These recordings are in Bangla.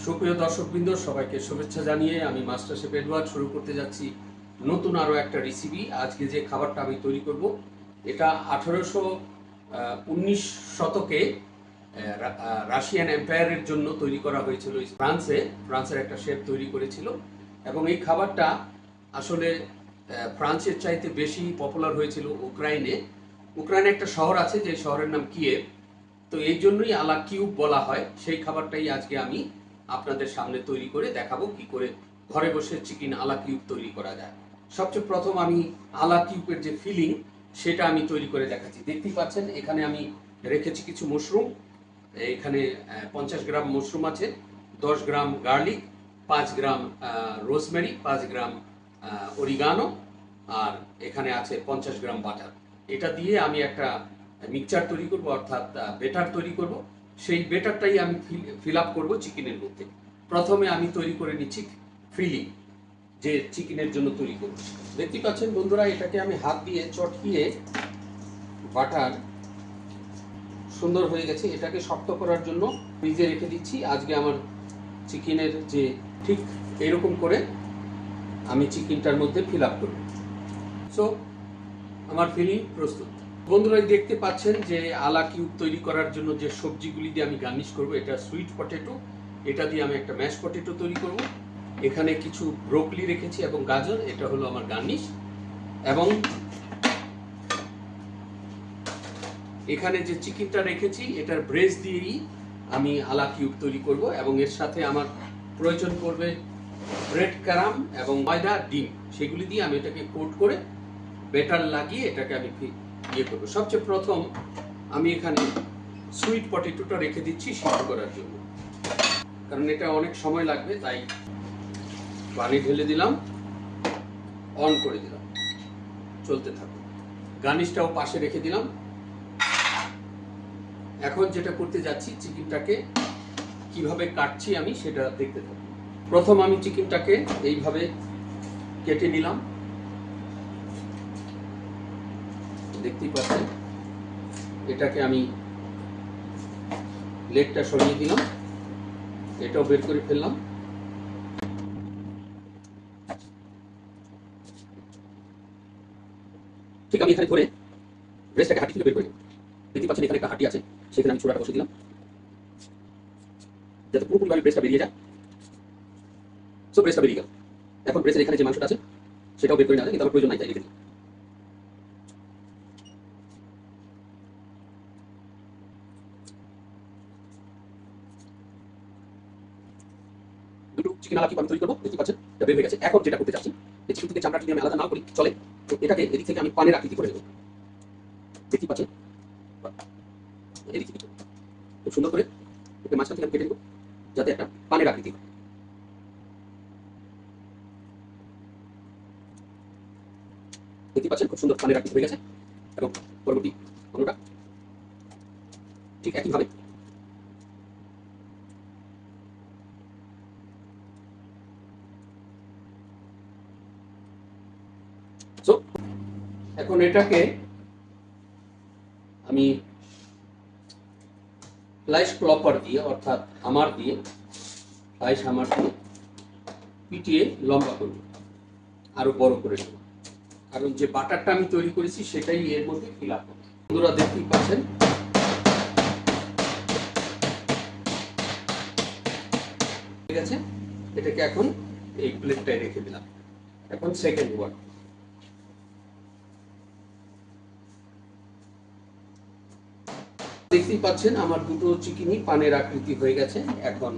সুপ্রিয় দর্শকবৃন্দ, সবাইকে শুভেচ্ছা জানিয়ে আমি মাস্টার শেফ এডওয়ার্ড শুরু করতে যাচ্ছি নতুন আরও একটা রেসিপি। আজকে যে খাবারটা আমি তৈরি করব এটা 1819 শতকে রাশিয়ান এম্পায়ারের জন্য তৈরি করা হয়েছিল। ফ্রান্সের একটা শেফ তৈরি করেছিল এবং এই খাবারটা আসলে ফ্রান্সের চাইতে বেশি পপুলার হয়েছিল উক্রাইনে একটা শহর আছে যে শহরের নাম কিয়েভ। তো এই জন্যই আলা কিউব বলা হয়। সেই খাবারটাই আজকে আমি আপনাদের সামনে তৈরি করে দেখাবো কি করে ঘরে বসে চিকেন আলা কিউব তৈরি করা যায়। সবচেয়ে প্রথম আমি আলা কিউবের যে ফিলিং সেটা আমি তৈরি করে দেখাচ্ছি। দেখতেই পাচ্ছেন এখানে আমি রেখেছি কিছু মাশরুম। এখানে 50 গ্রাম মাশরুম আছে, 10 গ্রাম গার্লিক, 5 গ্রাম রোজমেরি, 5 গ্রাম অরিগানো, আর এখানে আছে 50 গ্রাম বাটার। এটা দিয়ে আমি একটা মিক্সচার তৈরি করব, অর্থাৎ বেটার তৈরি করব। সেই বেটারটাই আমি ফিল আপ করবো চিকেনের মধ্যে। প্রথমে আমি তৈরি করে নিচ্ছি ফিলিং, যে চিকেনের জন্য তৈরি করব। দেখতে পাচ্ছেন বন্ধুরা, এটাকে আমি হাত দিয়ে চটকিয়ে বাটার সুন্দর হয়ে গেছে। এটাকে শক্ত করার জন্য ফ্রিজে রেখে দিচ্ছি। আজকে আমার চিকেনের যে ঠিক এরকম করে আমি চিকেনটার মধ্যে ফিল আপ করব। সো আমার ফিলিং প্রস্তুত। বন্ধুরা, দেখতে পাচ্ছেন যে আলা কিউব তৈরি করার জন্য যে সবজিগুলি দিয়ে আমি গার্নিশ করব, এটা সুইট পটেটো। এটা দিয়ে আমি একটা ম্যাশ পটেটো তৈরি করব। এখানে কিছু ব্রোকলি রেখেছি এবং গাজর, এটা হলো আমার গার্নিশ। এবং এখানে যে চিকেনটা রেখেছি এটার ব্রেস্ট দিয়েই আমি আলা কিউব তৈরি করব। এবং এর সাথে আমার প্রয়োজন পড়বে ব্রেড ক্রাম্ব এবং ময়দা, ডিম। সেগুলি দিয়ে আমি এটাকে কোট করে বেটার লাগিয়ে এটাকে আমি ইয়ে করবো। সবচেয়ে প্রথম আমি এখানে সুইট পটেটোটা রেখে দিচ্ছি সিদ্ধ করার জন্য, কারণ এটা অনেক সময় লাগবে। তাই পানি ঢেলে দিলাম, অন করে দিলাম, চলতে থাকবে। গার্নিশটাও পাশে রেখে দিলাম। এখন যেটা করতে যাচ্ছি, চিকেনটাকে কিভাবে কাটছি আমি সেটা দেখতে থাকবো। প্রথম আমি চিকেনটাকে এইভাবে কেটে নিলাম। দেখতেই পাচ্ছেন এটাকে আমি লেগটা সরিয়ে দিলাম, এটাও বের করে ফেললাম। ঠিক আমি এখানে ধরে ব্রেস্টটাকে হাঁটি থেকে বের করে দিলাম। দেখতে পাচ্ছেন এখানে একটা হাঁটি আছে, সেখানে আমি ছোড়াটা বসে দিলাম যাতে পুরোপুরিভাবে ব্রেস্টটা বেরিয়ে যায়। সো ব্রেস্টটা বেরিয়ে গেল। এখন ব্রেস্টের এখানে যে মাংসটা আছে সেটাও বের করে নেওয়া যায়, কিন্তু আমার প্রয়োজন নাই, তাই রেখে দিই। দুটো চিকেন আলা কিউব আমি তৈরি করবো। দেখতে পাচ্ছেন এটা বের হয়ে গেছে। এখন যেটা করতে চাচ্ছি, এই চিকেন থেকে চামড়াটা যদি আমি আলাদা না করি চলে, তো এটাকে এদিক থেকে আমি পানের আকৃতি করে দেবো। দেখতে পাচ্ছেন এদিক থেকে খুব সুন্দর করে ওকে মাঝখান থেকে আমি কেটে দেবো যাতে একটা পানের আকৃতি হয়। দেখতে পাচ্ছেন খুব সুন্দর পানের আকৃতি হয়ে গেছে। এবং পরবর্তী অন্যটা ঠিক একইভাবে সো এখন এটাকে আমি ফ্লাইশ ক্লপার দিয়ে, অর্থাৎ হামার দিয়ে, ফ্লাইশ হামার দিয়ে পিটিয়ে লম্বা করব, আরো বড় করে নেব। কারণ যে বাটারটা আমি তৈরি করেছি সেটাই এর মধ্যে ফিল আপ করব। বন্ধুরা দেখতেই পাচ্ছেন ঠিক আছে। এটাকে এখন এই প্লেটটায় রেখে দিলাম। এখন সেকেন্ড ওয়ার্ড। দেখতেই পাচ্ছেন আমার দুটো চিকেনই পানের আকৃতি হয়ে গেছে। এখন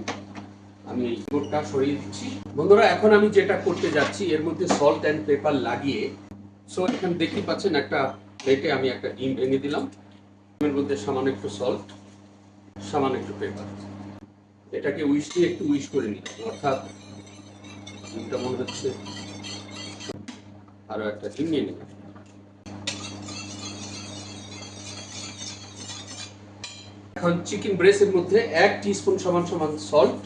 আমি এই বোর্ডটা সরিয়ে দিচ্ছি। বন্ধুরা, এখন আমি যেটা করতে যাচ্ছি এর মধ্যে সল্ট অ্যান্ড পেপার লাগিয়ে, সো এখানে দেখতেই পাচ্ছেন একটা প্লেটে আমি একটা ডিম ভেঙে দিলাম। ডিমের মধ্যে সামান্য একটু সল্ট, সামান্য একটু পেপার, এটাকে উইস্ক দিয়ে একটু উইস্ক করে নিলাম। অর্থাৎ ডিমটা মনে হচ্ছে আরো একটা ডিম নিয়ে নিলাম। এখন চিকেন ব্রেস্টের মধ্যে 1 টিস্পুন সমান সমান সল্ট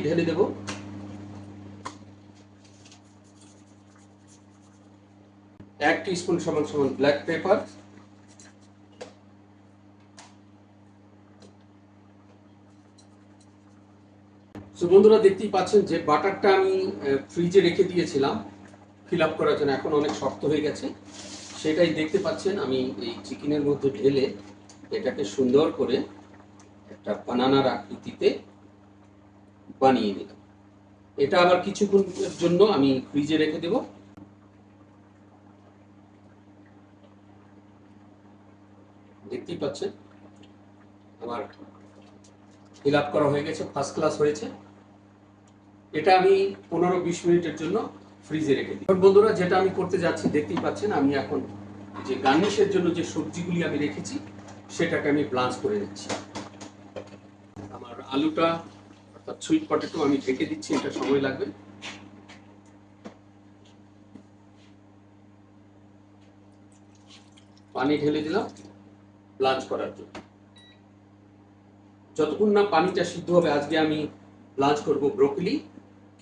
ঢেলে দেব। 1 টিস্পুন সমান সমান ব্ল্যাক পেপার, 1 তো বন্ধুরা দেখতেই পাচ্ছেন যে বাটারটা আমি ফ্রিজে রেখে দিয়েছিলাম ফিল আপ করার জন্য, এখন অনেক শক্ত হয়ে গেছে। সেটাই দেখতে পাচ্ছেন আমি এই চিকেনের মধ্যে ঢেলে এটাকে সুন্দর করে একটা বানানার আকৃতিতে বানিয়ে নিলাম। এটা আবার কিছুক্ষণের জন্য আমি ফ্রিজে রেখে দেব। দেখতেই পাচ্ছেন আমার ফিল আপ করা হয়ে গেছে, ফার্স্ট ক্লাস হয়েছে। এটা আমি 15-20 মিনিটের জন্য ফ্রিজে রেখে দিই। বন্ধুরা যেটা আমি করতে যাচ্ছি দেখতেই পাচ্ছেন, আমি এখন যে গার্নিশের জন্য যে সবজিগুলি আমি রেখেছি সেটাকে আমি ব্লাঞ্চ করে নিচ্ছি। আমার আলুটা অর্থাৎ সুইট পটেটো আমি ঢেকে দিচ্ছি, এটা সময় লাগবে। পানি ঢেলে দিলাম ব্লাঞ্চ করার জন্য। যতক্ষণ না পানিটা সিদ্ধ হবে, আজকে আমি ব্লাঞ্চ করব ব্রোকলি,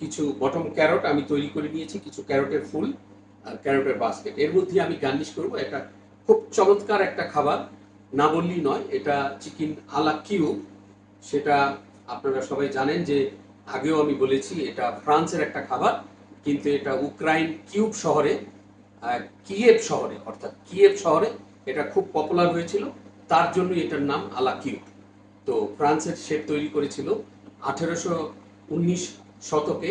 কিছু বটম ক্যারট আমি তৈরি করে নিয়েছি, কিছু ক্যারটের ফুল আর ক্যারটের বাস্কেট। এর মধ্যে আমি গার্নিশ করব। এটা খুব চমৎকার একটা খাবার, না বললেই নয়। এটা চিকেন আলা কিউব। সেটা আপনারা সবাই জানেন যে আগেও আমি বলেছি এটা ফ্রান্সের একটা খাবার, কিন্তু এটা ইউক্রেন কিউব শহরে, কিয়েভ শহরে, অর্থাৎ কিয়েভ শহরে এটা খুব পপুলার হয়েছিল, তার জন্য এটার নাম আলা কিউব। তো ফ্রান্সের শেফ তৈরি করেছিল 1819 শতকে,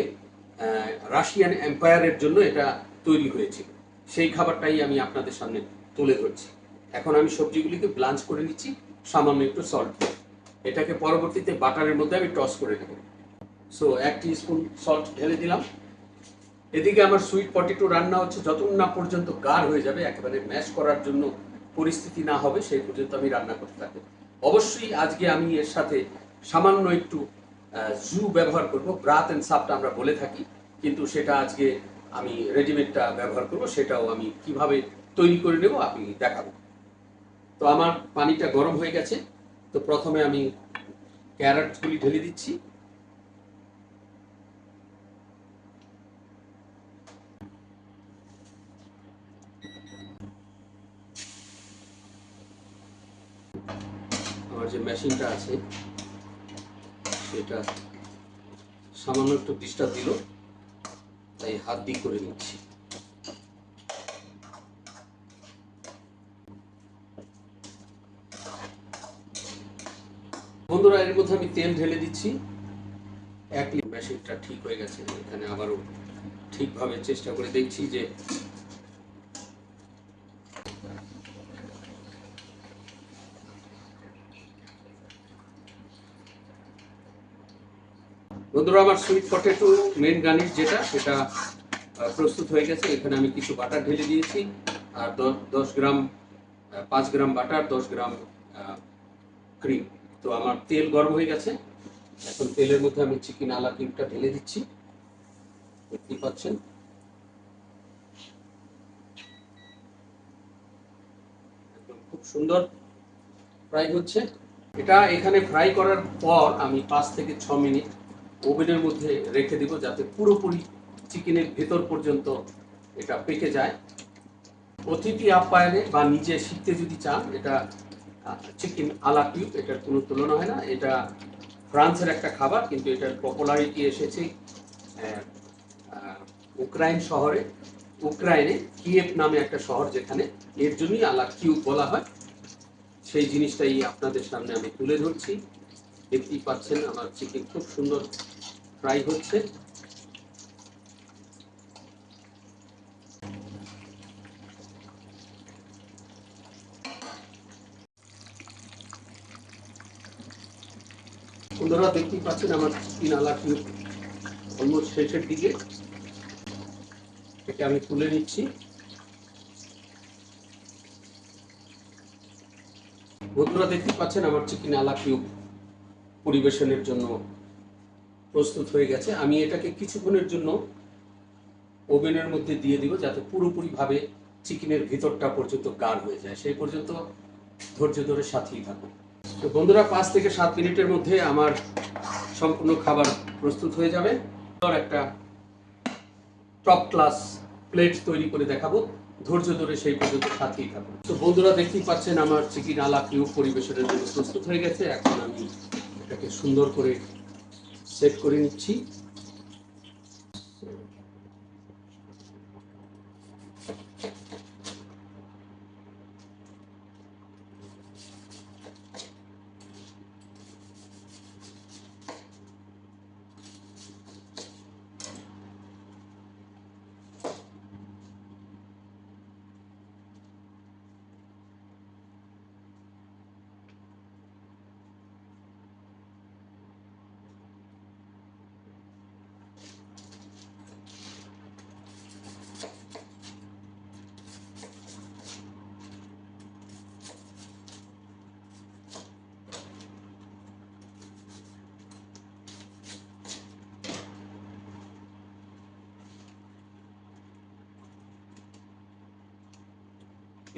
রাশিয়ান এম্পায়ারের জন্য এটা তৈরি হয়েছিল। সেই খাবারটাই আমি আপনাদের সামনে তুলে ধরছি। এখন আমি সবজিগুলিকে ব্লাঞ্চ করে নিচ্ছি সামান্য একটু সল্ট দিয়ে। এটাকে পরবর্তীতে বাটারের মধ্যে আমি টস করে দেব। সো 1 টিস্পুন সল্ট ঢেলে দিলাম। এদিকে আমার সুইট পটেটো রান্না হচ্ছে, যতক্ষণ না পর্যন্ত গাঢ় হয়ে যাবে, একেবারে ম্যাশ করার জন্য পরিস্থিতি না হবে, সেই পর্যন্ত আমি রান্না করতে থাকবো। অবশ্যই আজকে আমি এর সাথে সামান্য একটু জু ব্যবহার করব। ব্রাথ অ্যান্ড সাপটা আমরা বলে থাকি, কিন্তু সেটা আজকে আমি রেডিমেডটা ব্যবহার করব। সেটাও আমি কিভাবে তৈরি করে নেব আপনি দেখাবো। তো আমার পানিটা গরম হয়ে গেছে। তো প্রথমে আমি ক্যারটগুলি ঢেলে দিচ্ছি। আমার যে মেশিনটা আছে সেটা সামান্য একটু ডিস্টার্ব দিল, তাই হাত দিয়ে করে নিচ্ছি। বন্ধুরা এর মধ্যে আমি তেল ঢেলে দিচ্ছি। মেশিনটা ঠিক হয়ে গেছে, এখানে আবারও ঠিকভাবে চেষ্টা করে দেখছি যে বন্ধুরা আমার সুইট পটেটো মেন গার্নিশ যেটা, সেটা প্রস্তুত হয়ে গেছে। এখানে আমি কিছু বাটার ঢেলে দিয়েছি, আর 10 গ্রাম 5 গ্রাম বাটার, 10 গ্রাম ক্রিম। তো আমার তেল গরম হয়ে গেছে। এখন তেলের মধ্যে আমি চিকেন আলা কিউবটা ঢেলে দিচ্ছি। দেখতেই পাচ্ছেন একদম খুব সুন্দর ফ্রাই হচ্ছে। এটা এখানে ফ্রাই করার পর আমি 5 থেকে 6 মিনিট ওভেনের মধ্যে রেখে দিব, যাতে পুরোপুরি চিকেনের ভেতর পর্যন্ত এটা পেকে যায়। অতিথি আপ্যায়নে বা নিজে শিখতে যদি চান, এটা চিকেন আলা কিউব, এটার কোনো তুলনা হয় না। এটা ফ্রান্সের একটা খাবার, কিন্তু এটার পপুলারিটি এসেছে ইউক্রেন শহরে, ইউক্রেনে কিয়েভ নামে একটা শহর, যেখানে এর জন্যই আলা কিউব বলা হয়। সেই জিনিসটাই আপনাদের সামনে আমি তুলে ধরছি। দেখতেই পাচ্ছেন আমার চিকেন খুব সুন্দর ফ্রাই হচ্ছে। বন্ধুরা দেখতেই পাচ্ছেন আমার চিকেন আলা কিউব অলমোস্ট শেষের দিকে। এটা আমি তুলে নিচ্ছি। বন্ধুরা দেখতে পাচ্ছেন আমার চিকেন আলা কিউব পরিবেশনের জন্য প্রস্তুত হয়ে গেছে। আমি এটাকে কিছুক্ষণের জন্য ওভেনের মধ্যে দিয়ে দিব, যাতে পুরোপুরিভাবে চিকেনের ভিতরটা পর্যন্ত গাঢ় হয়ে যায়। সেই পর্যন্ত ধৈর্য ধরে সাথেই থাকুন। তো বন্ধুরা 5 থেকে 7 মিনিটের মধ্যে আমার সম্পূর্ণ খাবার প্রস্তুত হয়ে যাবে। একটা টপ ক্লাস প্লেট তৈরি করে দেখাবো, ধৈর্য ধরে সেই পর্যন্ত সাথেই থাকুন। তো বন্ধুরা দেখতেই পাচ্ছেন আমার চিকেন আলা কিউব পরিবেশনের জন্য প্রস্তুত হয়ে গেছে। এখন আমি এটাকে সুন্দর করে সেট করে নিচ্ছি।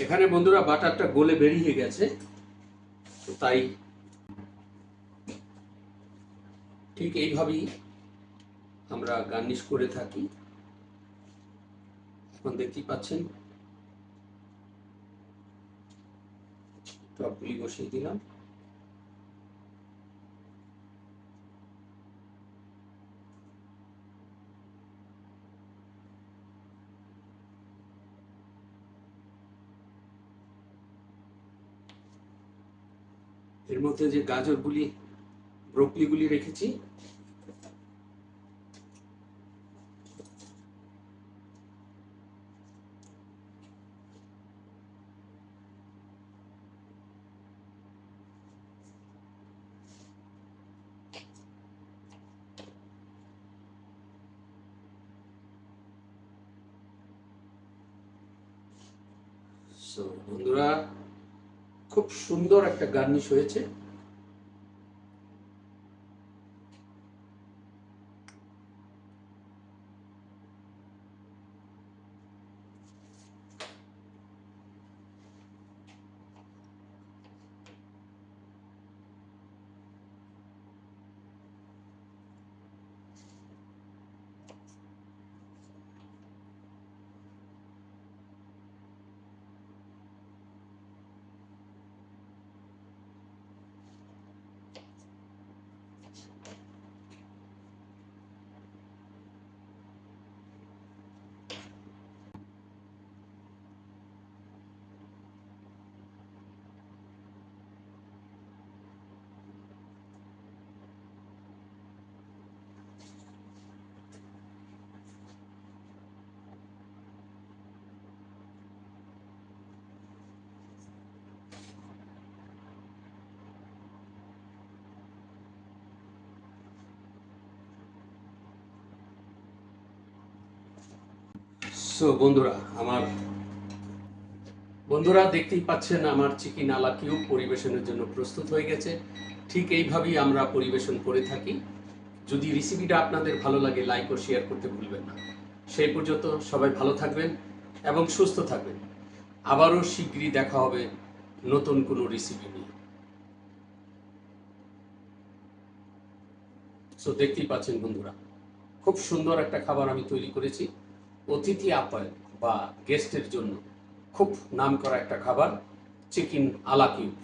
এখানে বন্ধুরা বাটারটা গলে বেরিয়ে গেছে, তো তাই ঠিক এইভাবেই আমরা গার্নিশ করে থাকি। এখন দেখতেই পাচ্ছেন টপগুলি বসিয়ে দিলাম। এর মধ্যে যে গাজরগুলি, ব্রোকলিগুলি রেখেছি, বন্ধুরা খুব সুন্দর একটা গার্নিশ হয়েছে। বন্ধুরা দেখতেই পাচ্ছেন আমার চিকেন আলা কিউব পরিবেশনের জন্য প্রস্তুত হয়ে গেছে। ঠিক এইভাবেই আমরা পরিবেশন করে থাকি। যদি রেসিপিটা আপনাদের ভালো লাগে, লাইক ও শেয়ার করতে ভুলবেন না। সেই পর্যন্ত সবাই ভালো থাকবেন এবং সুস্থ থাকবেন। আবারও শীঘ্রই দেখা হবে নতুন কোনো রেসিপি নিয়ে। দেখতেই পাচ্ছেন বন্ধুরা, খুব সুন্দর একটা খাবার আমি তৈরি করেছি অতিথি আপ্যায়ন বা গেস্টের জন্য। খুব নামকরা একটা খাবার, চিকেন আলা কিউব।